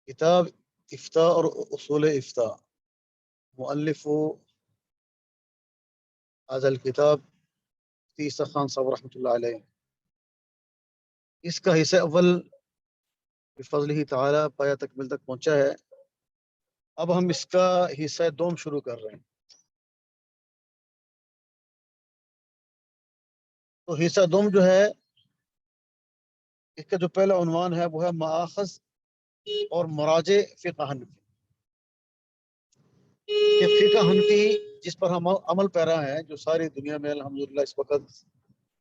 کتاب افتاء اور اصول افتاء، مؤلف هذا الكتاب تیسر خان صاحب رحمۃ اللہ علیہ، اس کا حصہ اول بفضلہ تعالی پایا تکمیل تک پہنچا ہے۔ اب ہم اس کا حصہ دوم شروع کر رہے ہیں۔ تو حصہ دوم جو ہے، اس کا جو پہلا عنوان ہے وہ ہے مآخذ اور مراجع فقہ حنفی، کہ فقہ حنفی جس پر ہم عمل پیرا ہیں، جو ساری دنیا میں الحمدللہ اس وقت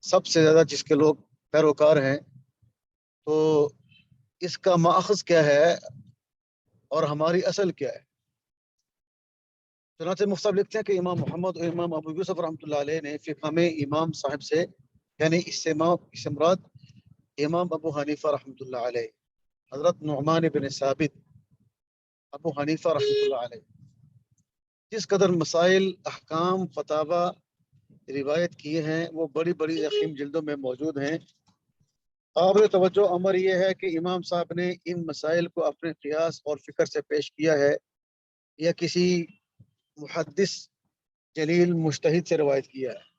سب سے زیادہ جس کے لوگ پیروکار ہیں، تو اس کا مآخذ کیا ہے اور ہماری اصل کیا ہے۔ چنانچہ مفصل لکھتے ہیں کہ امام محمد اور امام ابو یوسف رحمۃ اللہ علیہ نے فقہ میں امام صاحب سے، یعنی اس سے مراد امام ابو حنیفہ رحمۃ اللہ علیہ، حضرت نعمان بن ثابت ابو حنیفہ رحمۃ اللہ علیہ، جس قدر مسائل، احکام، فتاوی روایت کیے ہیں وہ بڑی بڑی ضخیم جلدوں میں موجود ہیں۔ قابل توجہ امر یہ ہے کہ امام صاحب نے ان مسائل کو اپنے قیاس اور فکر سے پیش کیا ہے یا کسی محدث جلیل مجتہد سے روایت کیا ہے۔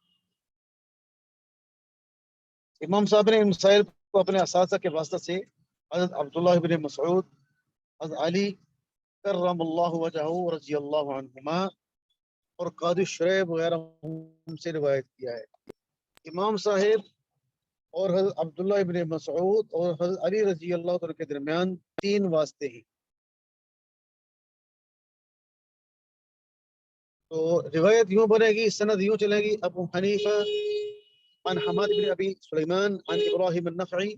امام صاحب نے ان مسائل کو اپنے اساتذہ کے واسطہ سے حضرت عبداللہ بن مسعود، حضرت علی کرم اللہ وجہہ رضی اللہ عنہما اور قاضی شریف وغیرہ سے روایت کیا ہے۔ امام صاحب اور حضرت عبداللہ ابن مسعود اور حضرت علی رضی اللہ عنہ کے درمیان 3 واسطے ہیں۔ تو روایت یوں بنے گی، سند یوں چلے گی: ابو حنیفہ عن حماد بن ابی سلیمان عن ابراہیم النخعی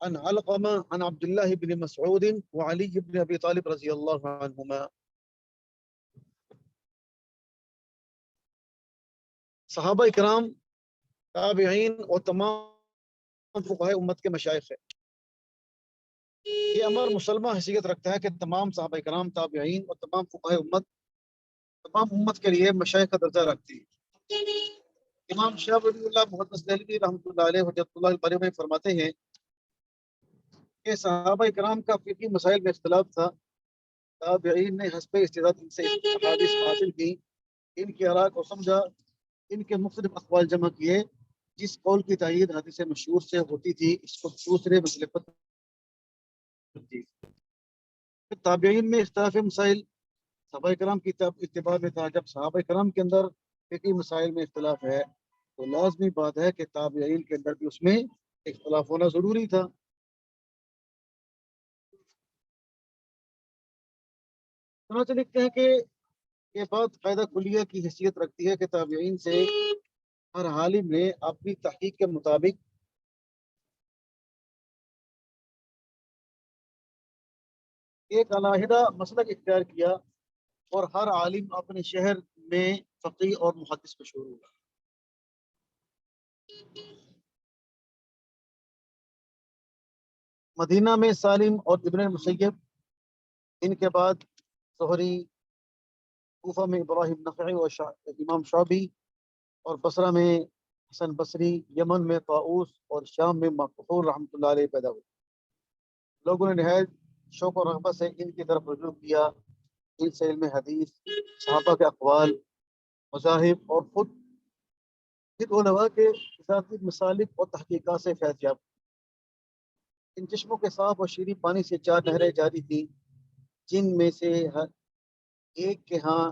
عن علقمہ عن عبداللہ بن مسعود وعلی بن ابی طالب رضی اللہ عنہما۔ صحابہ اکرام، تابعین اور تمام فقہاء امت کے مشائخ ہیں۔ یہ امر مسلمہ حیثیت رکھتا ہے کہ تمام صحابہ اکرام، تابعین اور تمام فقہاء امت تمام امت کے لیے مشائخ کا درجہ رکھتی ہے۔ امام شاہ ولی اللہ محدث دہلوی رحمۃ اللہ علیہ حجت اللہ الباری میں فرماتے ہیں کہ صحابہ اکرام کا فقہی مسائل میں اختلاف تھا، تابعین نے حسب استطاعت ان سے احادیث حاصل کی، ان کی آراء کو سمجھا، ان کے مختلف اقوال جمع کیے، جس قول کی تائید حدیث مشہور سے ہوتی تھی اس کو دوسرے مسئلے پر تھی۔ تابعین میں اختلاف مسائل صحابہ کرام کی اتباع میں تھا۔ جب صحابہ کرام کے اندر فقہی مسائل میں اختلاف ہے تو لازمی بات ہے کہ تابعین کے اندر بھی اس میں اختلاف ہونا ضروری تھا۔ چنانچہ لکھتے ہیں کہ یہ بات قاعدہ کلیہ کی حیثیت رکھتی ہے کہ تابعین سے ہر عالم نے اپنی تحقیق کے مطابق ایک علیحدہ مسلک اختیار کیا اور ہر عالم اپنے شہر میں فقیہ اور محدث مشہور ہوا۔ مدینہ میں سالم اور ابن مسیب، ان کے بعد زہری، کوفہ میں ابراہیم نخعی اور امام شعبی، اور بصرہ میں حسن بصری، یمن میں طاؤس اور شام میں مقبول رحمۃ اللہ علیہ پیدا ہوئے۔ لوگوں نے نہایت شوق و رغبت سے ان کی طرف رجوع کیا، ان سے علم حدیث، صحابہ کے اقوال، مذاہب اور خود علماء کے ذاتی مسالک اور تحقیقات سے فیض یاب۔ ان چشموں کے صاف اور شیریں پانی سے 4 نہریں جاری تھیں، جن میں سے ہر ایک کے ہاں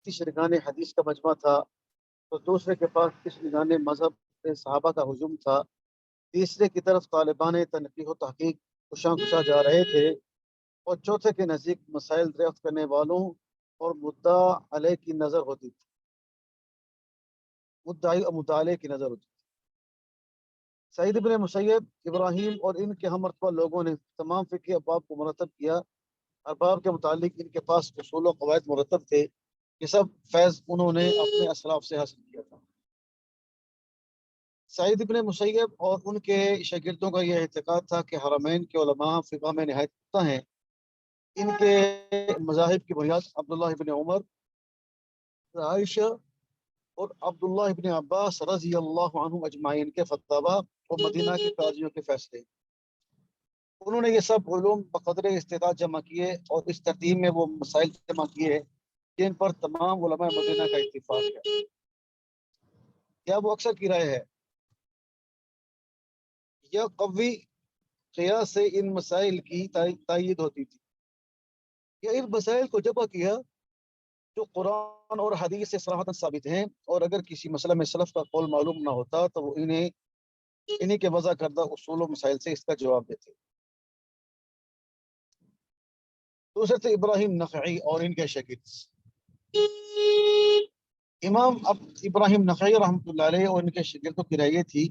تشرگان حدیث کا مجمع تھا، تو دوسرے کے پاس تشرگان مذہب صحابہ کا ہجوم تھا، تیسرے کی طرف طالبان تنقیح و تحقیق کشاں کشاں جا رہے تھے، اور چوتھے کے نزدیک مسائل دریافت کرنے والوں اور مدعا علیہ کی نظر ہوتی تھی، مدعی اور مطالعے کی نظر ہوتی تھی۔ سعید بن مسیب، ابراہیم اور ان کے ہم مرتبہ لوگوں نے تمام فقہی ابواب کو مرتب کیا۔ ارباب کے متعلق ان کے پاس اصول و قواعد مرتب تھے، یہ سب فیض انہوں نے اپنے اسلاف سے حاصل کیا تھا۔ سعید بن مسیب اور ان کے شاگردوں کا یہ اعتقاد تھا کہ حرمین کے علماء فقہ میں نہایت پختہ ہیں۔ ان کے مذاہب کی بنیاد عبداللہ بن عمر، عائشہ اور عبداللہ بن عباس رضی اللہ عنہ اجمعین کے فتاوی اور مدینہ کے قاضیوں کے فیصلے۔ انہوں نے یہ سب علوم بقدر استطاعت جمع کیے اور اس ترتیب میں وہ مسائل جمع کیے جن پر تمام علماء مدینہ کا اتفاق ہے، یا وہ اکثر کی رائے ہے، یا قوی قیاس سے ان مسائل کی تائید ہوتی تھی، یا ان مسائل کو جمع کیا جو قرآن اور حدیث سے صراحتاً ثابت ہیں، اور اگر کسی مسئلہ میں سلف کا قول معلوم نہ ہوتا تو وہ انہیں کے وضع کردہ اصول و مسائل سے اس کا جواب دیتے۔ دوسرے تھے ابراہیم نخعی اور ان کے شاگرد۔ امام ابراہیم نخعی رحمۃ اللہ علیہ اور ان کے شاگردوں کی رائے یہ تھی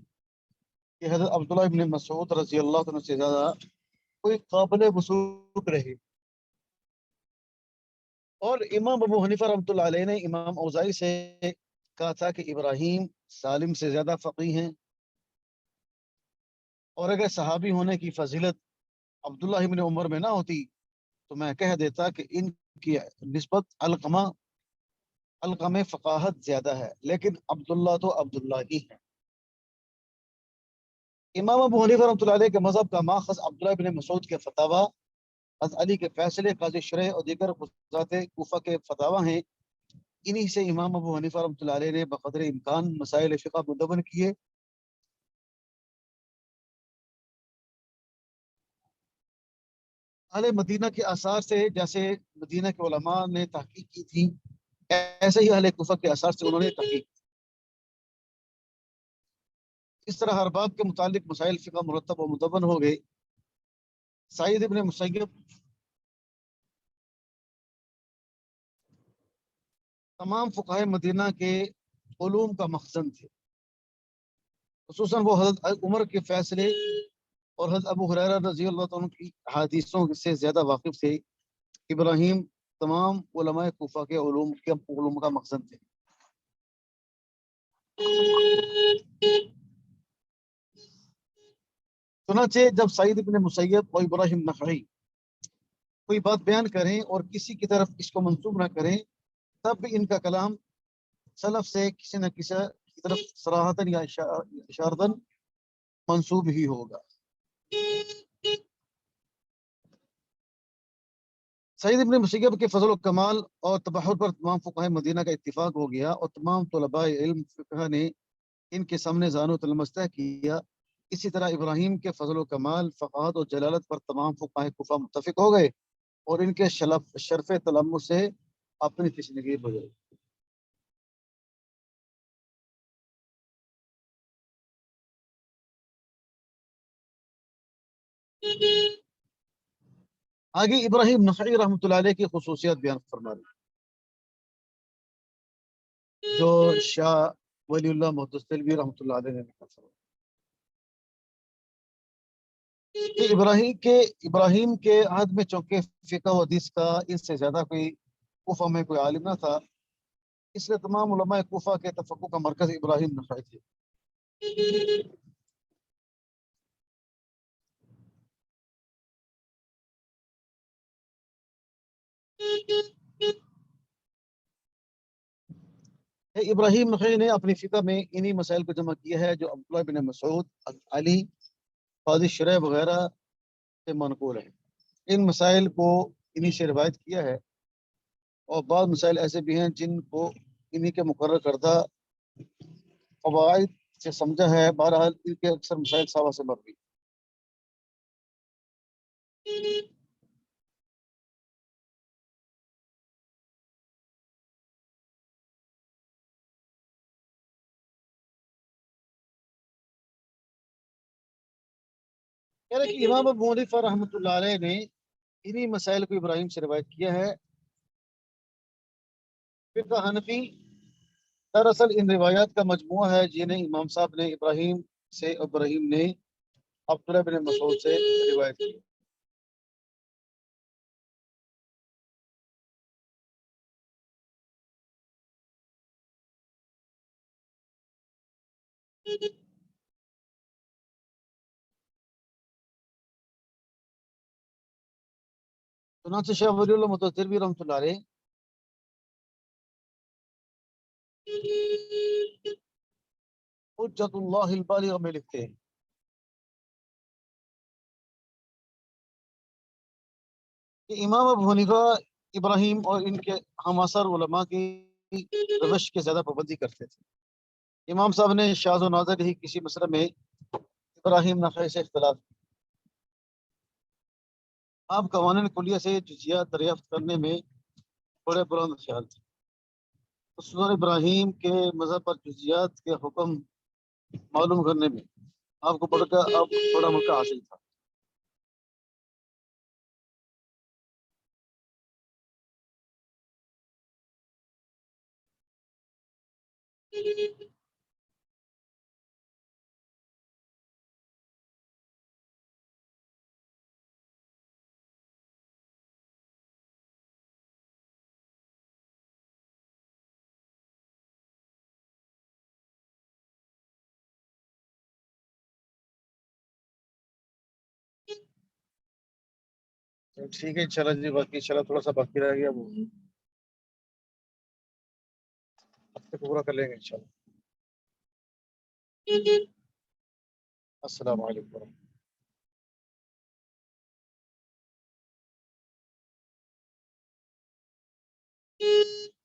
کہ حضرت عبداللہ ابن مسعود رضی اللہ عنہ سے زیادہ کوئی قابل وثوق رہے، اور امام ابو حنیفہ رحمۃ اللہ علیہ نے امام اوزاعی سے کہا تھا کہ ابراہیم سالم سے زیادہ فقیہ ہیں، اور اگر صحابی ہونے کی فضیلت عبداللہ ابن عمر میں نہ ہوتی تو میں کہہ دیتا کہ ان کی نسبت علقمہ فقاہت زیادہ ہے، لیکن عبداللہ تو عبداللہ ہی ہے۔ امام ابو حنیفہ رحمۃ اللہ علیہ کے مذہب کا ماخذ عبداللہ ابن مسعود کے فتاوی، حضرت علی کے فیصلے، قاضی شرح اور دیگر قضات کوفہ کے فتاوی ہیں۔ انہی سے امام ابو حنیفہ رحمۃ اللہ علیہ نے بقدر امکان مسائل فقہ مدون کیے۔ اہل مدینہ کے آثار سے جیسے مدینہ کے علماء نے تحقیق کی تھی، ایسے ہی اہل کوفہ کے آثار سے انہوں نے تحقیق کی۔ اس طرح ہر باب کے متعلق مسائل فقہ مرتب و مدون ہو گئے۔ سعید ابن مسیب تمام فقہائے مدینہ کے علوم کا مخزن تھے، خصوصاً وہ حضرت عمر کے فیصلے اور حضرت ابو ہریرہ رضی اللہ عنہ کی حدیثوں سے زیادہ واقف تھے۔ ابراہیم تمام علماء کوفہ کے علوم کا مخزن تھے۔ چنانچہ جب سعید ابن مسیب اور ابراہیم نخعی کوئی بات بیان کریں اور کسی کی طرف اس کو منسوب نہ کریں، تب بھی ان کا کلام سلف سے کسی نہ کسی کی طرف صراحتاً یا اشارتاً منسوب ہی ہوگا۔ سعید ابن مسیب کے فضل و کمال اور تبحر پر تمام فقہائے مدینہ کا اتفاق ہو گیا، اور تمام طلباء علم فقہ نے ان کے سامنے زانو تلمستہ کیا۔ اسی طرح ابراہیم کے فضل و کمال، فقاہت اور جلالت پر تمام فقہائے کوفہ متفق ہو گئے، اور ان کے شرف تلمس سے اپنی تشنگی ہو گئی۔ آگے ابراہیم نخعی رحمۃ اللہ علیہ کی خصوصیت بیان فرما رہے جو شاہ ولی اللہ محدث دہلوی رحمۃ اللہ علیہ نے لکھا فرمایا کہ ابراہیم کے عہد میں چونکہ فقہ و حدیث کا اس سے زیادہ کوئی کوفہ میں کوئی عالم نہ تھا، اس لیے تمام علماء کوفہ کے تفقہ کا مرکز ابراہیم نخعی تھے۔ ابراہیم نخعی نے اپنی فقہ میں انہی مسائل کو جمع کیا ہے جو عبداللہ بن مسعود، علی، قاضی شرح وغیرہ سے منقول ہیں۔ ان مسائل کو انہی سے روایت کیا ہے، اور بعض مسائل ایسے بھی ہیں جن کو انہی کے مقرر کردہ قواعد سے سمجھا ہے۔ بہرحال ان کے اکثر مسائل سوا سے مروی۔ کہہ رہے کہ امام ابو حنیفہ رحمۃ اللہ علیہ نے انہی مسائل کو ابراہیم سے روایت کیا ہے۔ فقہ حنفی دراصل ان روایات کا مجموعہ ہے جنہیں امام صاحب نے ابراہیم نے عبداللہ بن مسعود سے روایت کی۔ چنانچہ شاہ ولی اللہ متوجر رحمۃ اللہ علیہ حجت اللہ البالغ میں لکھتے ہیں کہ امام ابو حنیفہ ابراہیم اور ان کے ہم عصر علماء کی روش کے زیادہ پابندی کرتے تھے۔ امام صاحب نے شاذ و نادر ہی کسی مسئلے میں ابراہیم نخعی سے اختلاف کیا۔ آپ قوانین کلیہ سے جزیات دریافت کرنے میں بڑے بلند خیال تھے۔ سنن ابراہیم کے مذہب پر جزیات کے حکم معلوم کرنے میں آپ کو بڑا موقع حاصل تھا۔ ٹھیک ہے انشاءاللہ جی، باقی انشاءاللہ تھوڑا سا باقی رہ گیا وہ ہفتے کو پورا کر لیں گے انشاءاللہ۔ السلام علیکم ورحمۃ اللہ۔